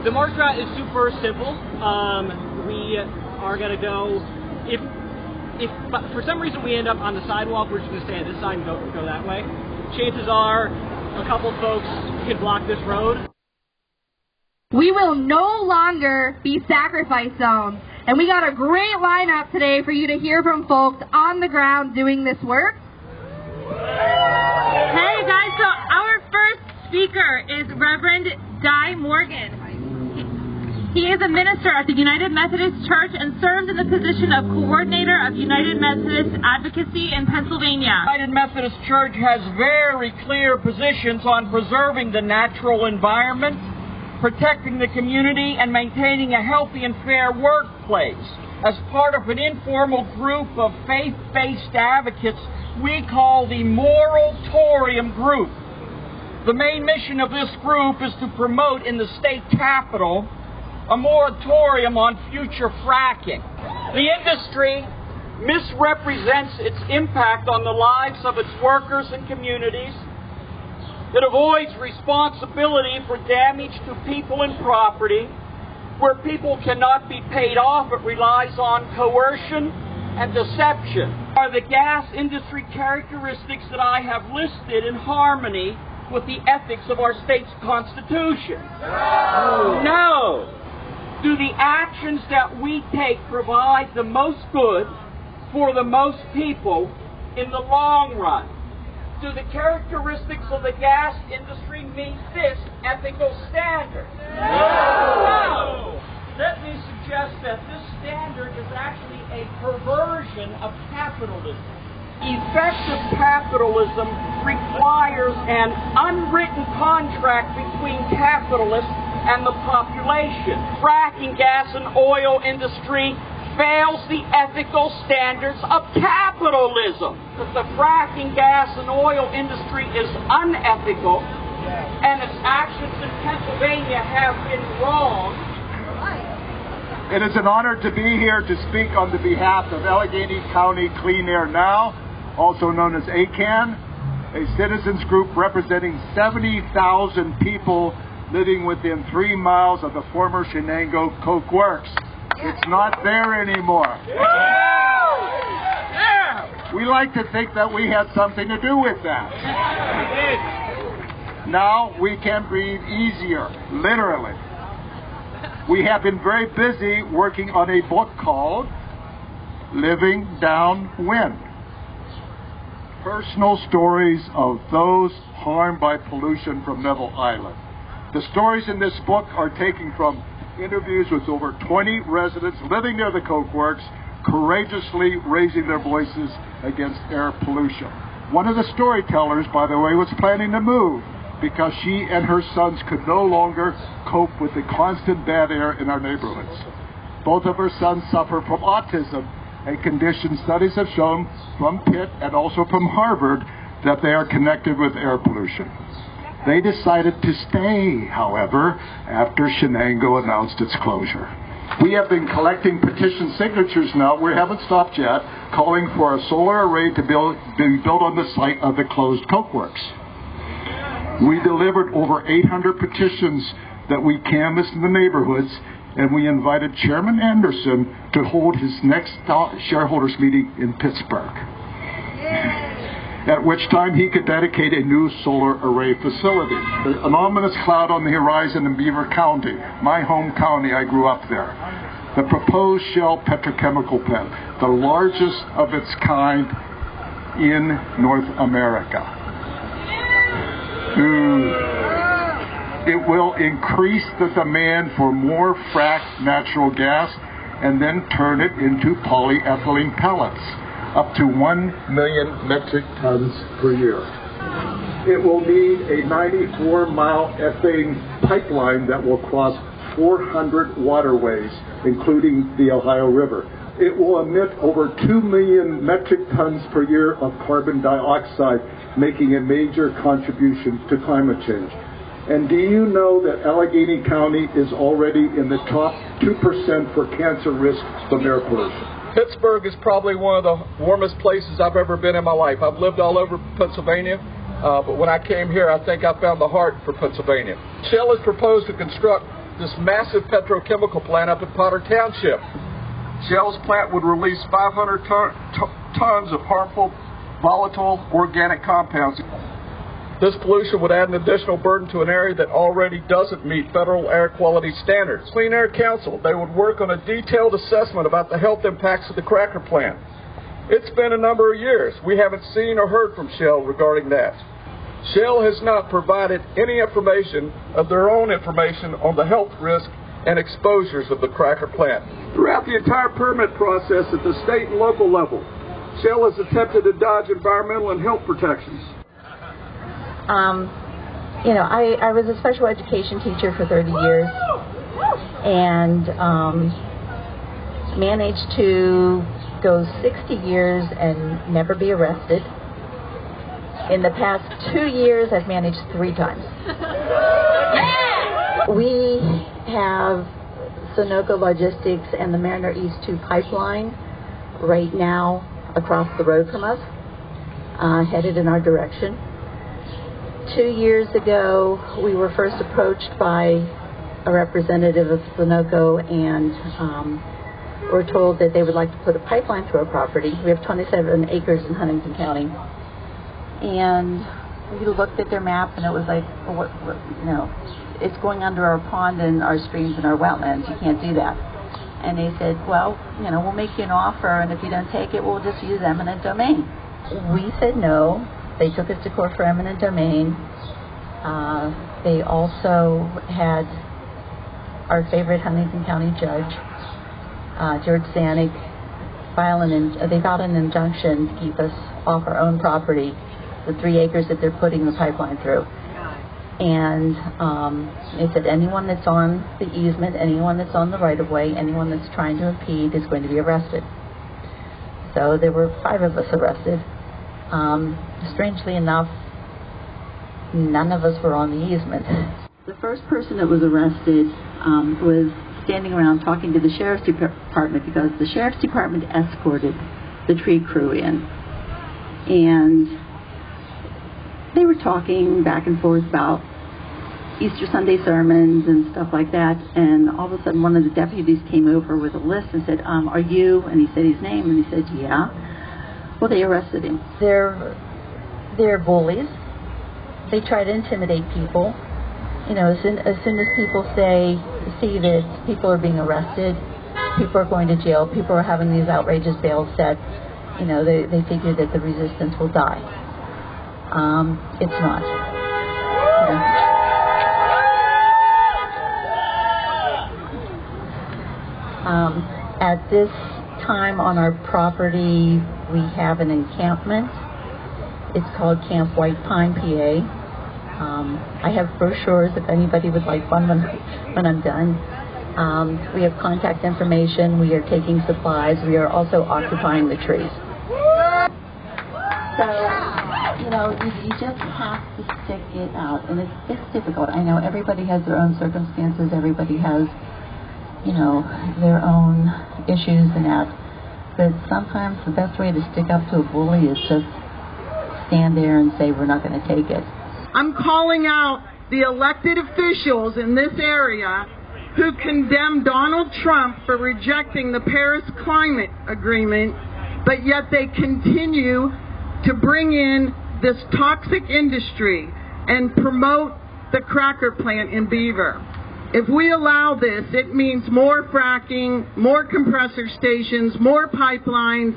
The march route is super simple. We are going to go, if for some reason we end up on the sidewalk, we're just going to stay on this side and go that way. Chances are a couple folks can block this road. We will no longer be sacrifice zones. And we got a great lineup today for you to hear from folks on the ground doing this work. Hey guys, so our first speaker is Reverend Di Morgan. He is a minister at the United Methodist Church and serves in the position of coordinator of United Methodist Advocacy in Pennsylvania. United Methodist Church has very clear positions on preserving the natural environment, protecting the community, and maintaining a healthy and fair workplace. As part of an informal group of faith-based advocates we call the Moratorium Group. The main mission of this group is to promote in the state capitol a moratorium on future fracking. The industry misrepresents its impact on the lives of its workers and communities. It avoids responsibility for damage to people and property. Where people cannot be paid off, it relies on coercion and deception. Are the gas industry characteristics that I have listed in harmony with the ethics of our state's constitution? No. Do the actions that we take provide the most good for the most people in the long run? Do the characteristics of the gas industry meet this ethical standard? No! Let me suggest that this standard is actually a perversion of capitalism. Effective capitalism requires an unwritten contract between capitalists and the population. Fracking gas and oil industry fails the ethical standards of capitalism. That the fracking gas and oil industry is unethical, and its actions in Pennsylvania have been wrong. It is an honor to be here to speak on the behalf of Allegheny County Clean Air Now, also known as ACAN, a citizens group representing 70,000 people living within 3 miles of the former Shenango Coke Works. It's not there anymore. We like to think that we had something to do with that. Now we can breathe easier, literally. We have been very busy working on a book called Living Downwind. Personal stories of those harmed by pollution from Neville Island. The stories in this book are taken from interviews with over 20 residents living near the Coke Works, courageously raising their voices against air pollution. One of the storytellers, by the way, was planning to move because she and her sons could no longer cope with the constant bad air in our neighborhoods. Both of her sons suffer from autism, a condition studies have shown from Pitt and also from Harvard that they are connected with air pollution. They decided to stay, however, after Shenango announced its closure. We have been collecting petition signatures now, we haven't stopped yet, calling for a solar array to be built on the site of the closed Coke Works. We delivered over 800 petitions that we canvassed in the neighborhoods, and we invited Chairman Anderson to hold his next shareholders meeting in Pittsburgh. At which time he could dedicate a new solar array facility. An ominous cloud on the horizon in Beaver County, my home county, I grew up there. The proposed Shell petrochemical plant, the largest of its kind in North America. It will increase the demand for more fracked natural gas and then turn it into polyethylene pellets, up to 1 million metric tons per year. It will need a 94-mile ethane pipeline that will cross 400 waterways, including the Ohio River. It will emit over 2 million metric tons per year of carbon dioxide, making a major contribution to climate change. And do you know that Allegheny County is already in the top 2% for cancer risk from air pollution? Pittsburgh is probably one of the warmest places I've ever been in my life. I've lived all over Pennsylvania, but when I came here, I think I found the heart for Pennsylvania. Shell has proposed to construct this massive petrochemical plant up at Potter Township. Shell's plant would release 500 tons of harmful, volatile organic compounds. This pollution would add an additional burden to an area that already doesn't meet federal air quality standards. Clean Air Council, they would work on a detailed assessment about the health impacts of the cracker plant. It's been a number of years. We haven't seen or heard from Shell regarding that. Shell has not provided any information of their own information on the health risk and exposures of the cracker plant. Throughout the entire permit process at the state and local level, Shell has attempted to dodge environmental and health protections. I was a special education teacher for 30 years and managed to go 60 years and never be arrested. In the past 2 years, I've managed 3 times. We have Sunoco Logistics and the Mariner East 2 pipeline right now across the road from us, headed in our direction. 2 years ago, we were first approached by a representative of Sunoco and were told that they would like to put a pipeline through our property. We have 27 acres in Huntington County. And we looked at their map and it was like, it's going under our pond and our streams and our wetlands. You can't do that. And they said, well, we'll make you an offer, and if you don't take it, we'll just use eminent domain. We said no. They took us to court for eminent domain. They also had our favorite Huntington County judge, George Zanuck, they filed an injunction to keep us off our own property, the 3 acres that they're putting the pipeline through. And they said anyone that's on the easement, anyone that's on the right-of-way, anyone that's trying to impede is going to be arrested. So there were 5 of us arrested. Strangely enough, none of us were on the easement. The first person that was arrested was standing around talking to the sheriff's department because the sheriff's department escorted the tree crew in. And they were talking back and forth about Easter Sunday sermons and stuff like that, and all of a sudden one of the deputies came over with a list and said, are you? And he said his name, and he said, yeah. Well, they arrested him. They're bullies. They try to intimidate people. As soon as people see that people are being arrested, people are going to jail, people are having these outrageous bails set, they figure that the resistance will die. It's not. Yeah. At this time on our property, we have an encampment. It's called Camp White Pine, PA. I have brochures if anybody would like one when I'm done. We have contact information. We are taking supplies. We are also occupying the trees. So, you just have to stick it out. And it's difficult. I know everybody has their own circumstances. Everybody has, their own issues and that. But sometimes the best way to stick up to a bully is just stand there and say, we're not going to take it. I'm calling out the elected officials in this area who condemned Donald Trump for rejecting the Paris Climate Agreement, but yet they continue to bring in this toxic industry and promote the cracker plant in Beaver. If we allow this, it means more fracking, more compressor stations, more pipelines,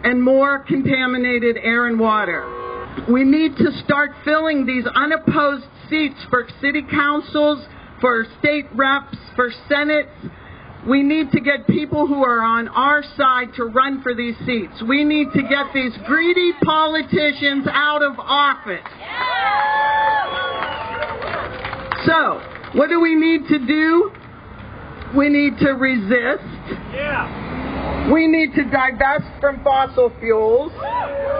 and more contaminated air and water. We need to start filling these unopposed seats for city councils, for state reps, for senates. We need to get people who are on our side to run for these seats. We need to get these greedy politicians out of office. So, what do we need to do? We need to resist. We need to divest from fossil fuels.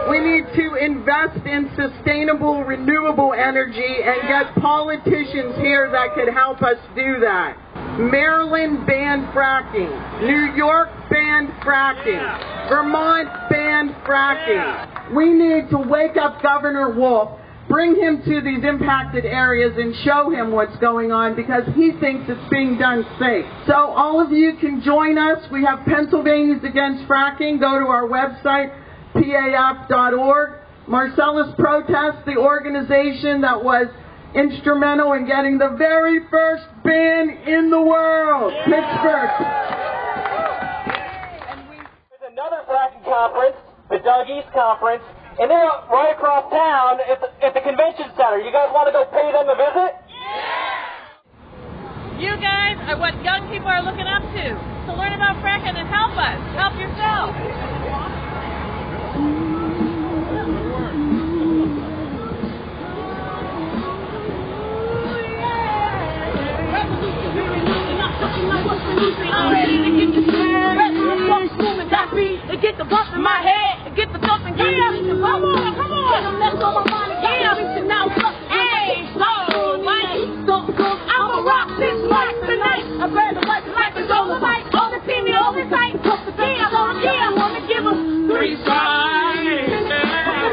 We need to invest in sustainable, renewable energy and get politicians here that could help us do that. Maryland banned fracking. New York banned fracking. Vermont banned fracking. We need to wake up Governor Wolf bring him to these impacted areas and show him what's going on because he thinks it's being done safe. So all of you can join us. We have Pennsylvanians Against Fracking. Go to our website, paf.org. Marcellus Protest, the organization that was instrumental in getting the very first ban in the world, Pittsburgh. There's another fracking conference, the Doug East Conference, and they're right across town at the convention center. You guys want to go pay them a visit? Yeah! You guys are what young people are looking up to learn about fracking and help us. Help yourself. Get the bump in my head, get the bump and get the come on, come on. Let's go, my money, yeah. Hey, I'ma rock this life tonight. I grab the life, life is all the light. All the see me, all the sight. Yeah, I wanna give them 3 signs.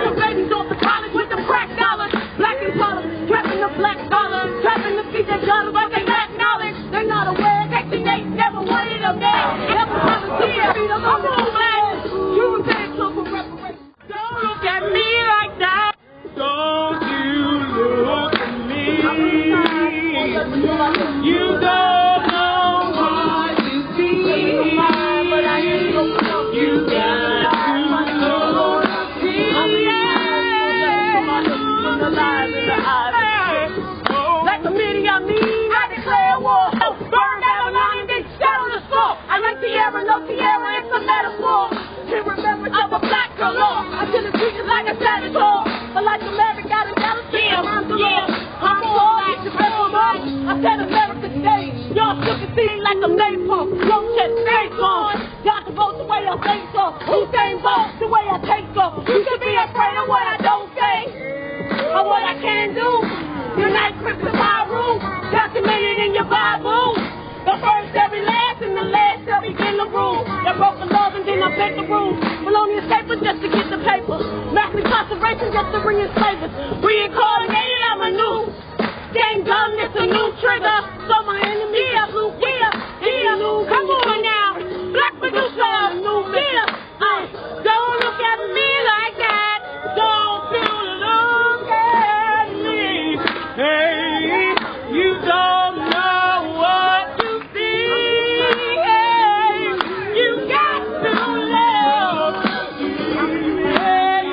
The babies off the college with the crack dollars. Black and color, trapping the black dollar. Trapping the feet that got but they lack knowledge. They're not aware, they think they never wanted a man. Never volunteer, I'm on black. You can't look for reparations. Don't look at me like that. Don't you look at me. You don't know what you see. You got to know the Like the media, I declare war. Burn Babylon and then shadow the soul. I like Tierra, no Tierra, it's a metaphor. I'm a black girl, I should have treated like a senator. But like America got a jealousy, I'm all like the rebel. I said America today, y'all took a thing like a napalm. Don't just stay on. Y'all can vote the way I say so. Hussein vote the way I take so. You should be afraid of what I don't say or what I can do. Unite Christian my room, documented in your Bible. The first every last and the last shall begin the rule. They broke the laws and then I bent the rules. Bologna escaping just to get the paper. Mass incarceration just to bring in slavers. Reincarnated, I'm a new. Game gun, it's a new trigger. So my enemy, blue, come on now. Black Medusa, new meter. Don't look at me like that. Don't look at me. Hey, you don't know what you see. Hey, you got to love. Hey,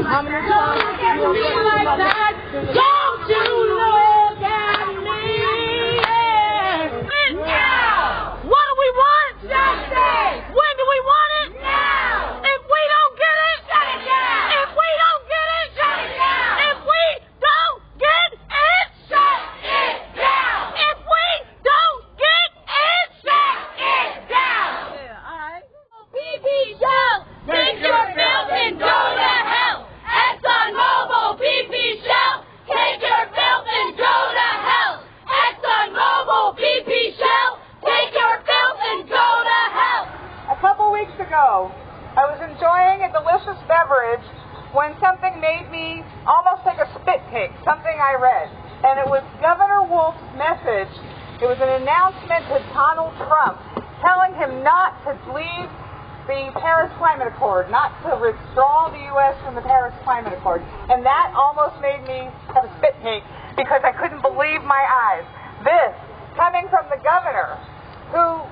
I'm gonna don't look at me like that. Don't you look at me. Now. What do we want? Justice. When do we want it? Now. If we don't get it, shut it down. If we don't get it, shut it down. If we don't get it, shut it down. If we don't get it, shut it down. Yeah, all right. BB Shell, take your filth and go to hell. ExxonMobil, BP Shell, take your filth and go to hell. ExxonMobil, BP Shell, take your filth and go to hell. A couple weeks ago, I was enjoying a delicious beverage when something made me almost take a spit take, something I read. And it was Governor Wolf's message. It was an announcement to Donald Trump telling him not to leave the Paris Climate Accord, not to withdraw the U.S. from the Paris Climate Accord. And that almost made me have a spit take because I couldn't believe my eyes. This, coming from the governor, who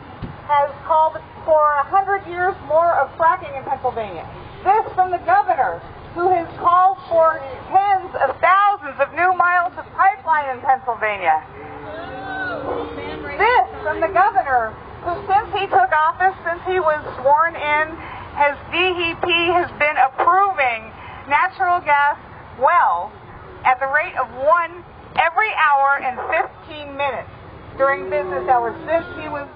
has called for 100 years more of fracking in Pennsylvania. This from the governor, who has called for tens of thousands of new miles of pipeline in Pennsylvania. This from the governor, who since he took office, since he was sworn in, DEP has been approving natural gas wells at the rate of 1 every hour and 15 minutes during business hours since he was